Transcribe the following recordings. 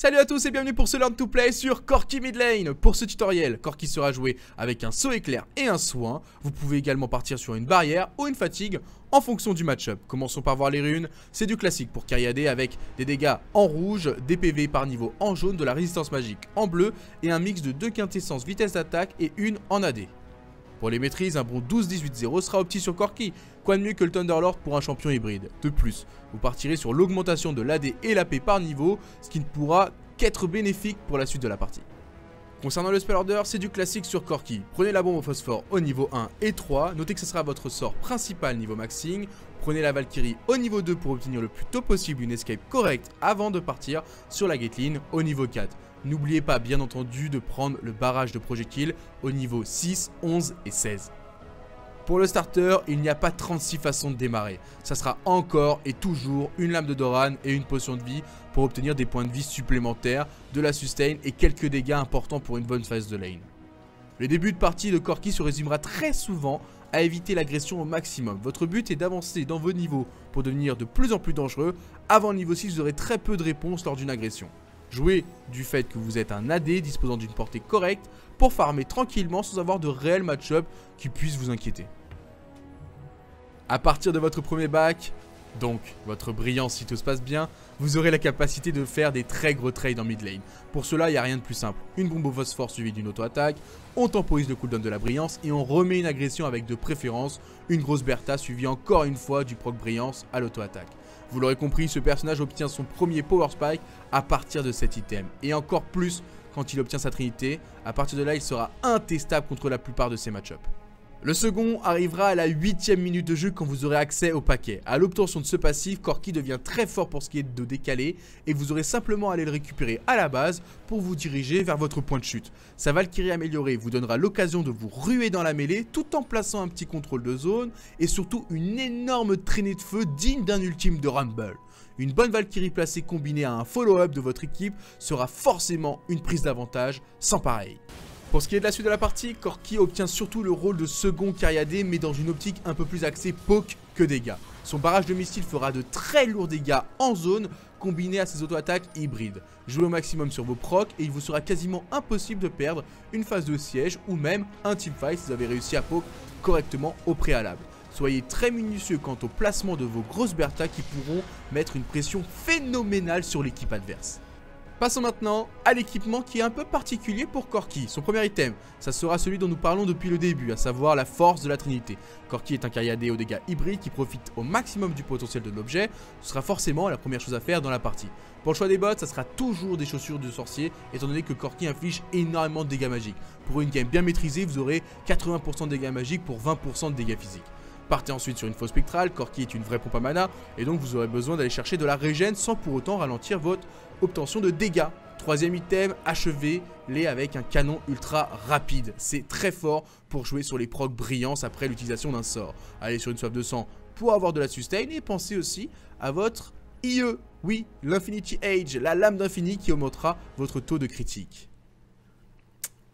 Salut à tous et bienvenue pour ce Learn to Play sur Corki mid lane. Pour ce tutoriel, Corki sera joué avec un saut éclair et un soin. Vous pouvez également partir sur une barrière ou une fatigue en fonction du match-up. Commençons par voir les runes. C'est du classique pour carry AD avec des dégâts en rouge, des PV par niveau en jaune, de la résistance magique en bleu et un mix de 2 quintessences vitesse d'attaque et une en AD. Pour les maîtrises, un bon 12-18-0 sera opti sur Corki. Quoi de mieux que le Thunderlord pour un champion hybride. De plus, vous partirez sur l'augmentation de l'AD et l'AP par niveau, ce qui ne pourra qu'être bénéfique pour la suite de la partie. Concernant le spell order, c'est du classique sur Corki. Prenez la bombe au phosphore au niveau 1 et 3, notez que ce sera votre sort principal niveau maxing. Prenez la Valkyrie au niveau 2 pour obtenir le plus tôt possible une escape correcte avant de partir sur la Gatling au niveau 4. N'oubliez pas bien entendu de prendre le barrage de projectiles au niveau 6, 11 et 16. Pour le starter, il n'y a pas 36 façons de démarrer. Ça sera encore et toujours une lame de Doran et une potion de vie pour obtenir des points de vie supplémentaires, de la sustain et quelques dégâts importants pour une bonne phase de lane. Le début de partie de Corki se résumera très souvent à éviter l'agression au maximum. Votre but est d'avancer dans vos niveaux pour devenir de plus en plus dangereux. Avant le niveau 6, vous aurez très peu de réponses lors d'une agression. Jouez du fait que vous êtes un AD disposant d'une portée correcte pour farmer tranquillement sans avoir de réel match-up qui puisse vous inquiéter. À partir de votre premier bac, donc votre brillance si tout se passe bien, vous aurez la capacité de faire des très gros trades en mid lane. Pour cela, il n'y a rien de plus simple. Une bombe au phosphore suivie d'une auto-attaque, on temporise le cooldown de la brillance et on remet une agression avec de préférence une grosse Bertha suivie encore une fois du proc brillance à l'auto-attaque. Vous l'aurez compris, ce personnage obtient son premier power spike à partir de cet item. Et encore plus quand il obtient sa trinité. À partir de là, il sera intestable contre la plupart de ses match-ups. Le second arrivera à la 8ème minute de jeu quand vous aurez accès au paquet. À l'obtention de ce passif, Corki devient très fort pour ce qui est de décaler et vous aurez simplement à aller le récupérer à la base pour vous diriger vers votre point de chute. Sa Valkyrie améliorée vous donnera l'occasion de vous ruer dans la mêlée tout en plaçant un petit contrôle de zone et surtout une énorme traînée de feu digne d'un ultime de Rumble. Une bonne Valkyrie placée combinée à un follow-up de votre équipe sera forcément une prise d'avantage sans pareil. Pour ce qui est de la suite de la partie, Corki obtient surtout le rôle de second carry AD mais dans une optique un peu plus axée poke que dégâts. Son barrage de missiles fera de très lourds dégâts en zone combiné à ses auto-attaques hybrides. Jouez au maximum sur vos procs et il vous sera quasiment impossible de perdre une phase de siège ou même un teamfight si vous avez réussi à poke correctement au préalable. Soyez très minutieux quant au placement de vos grosses Bertha qui pourront mettre une pression phénoménale sur l'équipe adverse. Passons maintenant à l'équipement qui est un peu particulier pour Corki. Son premier item, ça sera celui dont nous parlons depuis le début, à savoir la force de la Trinité. Corki est un carry AD aux dégâts hybrides qui profite au maximum du potentiel de l'objet. Ce sera forcément la première chose à faire dans la partie. Pour le choix des bots, ça sera toujours des chaussures de sorcier, étant donné que Corki inflige énormément de dégâts magiques. Pour une game bien maîtrisée, vous aurez 80% de dégâts magiques pour 20% de dégâts physiques. Partez ensuite sur une fausse spectrale, Corki est une vraie pompe à mana et donc vous aurez besoin d'aller chercher de la régène sans pour autant ralentir votre obtention de dégâts. Troisième item, achevez-les avec un canon ultra rapide. C'est très fort pour jouer sur les procs brillance après l'utilisation d'un sort. Allez sur une soif de sang pour avoir de la sustain et pensez aussi à votre IE. Oui, l'Infinity Age, la lame d'infini qui augmentera votre taux de critique.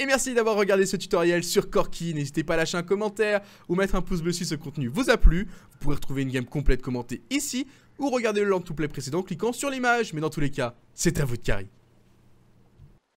Et merci d'avoir regardé ce tutoriel sur Corki. N'hésitez pas à lâcher un commentaire ou mettre un pouce bleu si ce contenu vous a plu. Vous pourrez retrouver une game complète commentée ici ou regarder le Learn to Play précédent en cliquant sur l'image. Mais dans tous les cas, c'est à vous de carry.